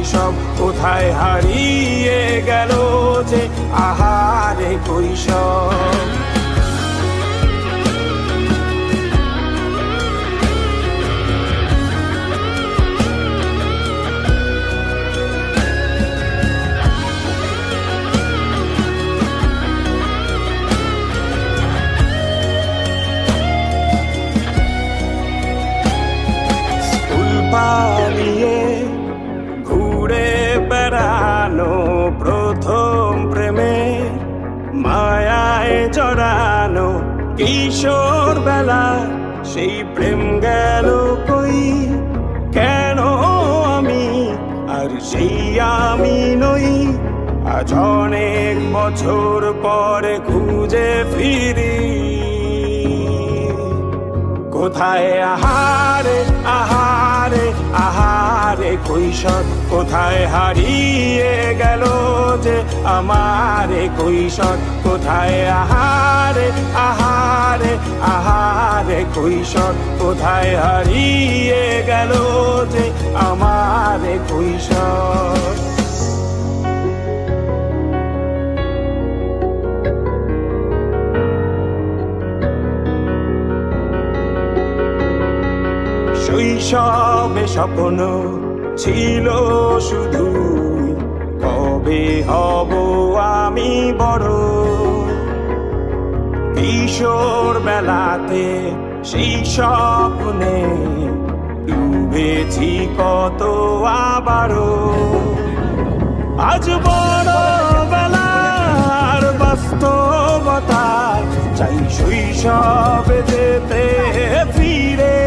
শৈশব কোথায় হারিয়ে গেল যে আহারে কৈশোর। পালিয়ে ঘুরে বেড়ানো প্রথম প্রেমে মায়ায় জড়ানো কিশোর বেলা সেই প্রেম গেল কই, কেন আমি আর সেই আমি নই। আজ অনেক বছর পরে খুঁজে ফিরি কোথায় আহারে আহারে আহারে কৈশোর, কোথায় হারিয়ে গেল যে আমারে কৈশোর। কোথায় আহারে আহারে আহারে কৈশোর, কোথায় হারিয়ে গেল যে আমারে কৈশোর। শৈশবে স্বপ্ন ছিল শুধু কবে হব আমি বড়। কিশোর বেলাতে সেই স্বপ্নে ডুবেছি কত আবারও। আজ বড় বেলার বাস্তবতায় চাই শৈশবে যেতে ফিরে।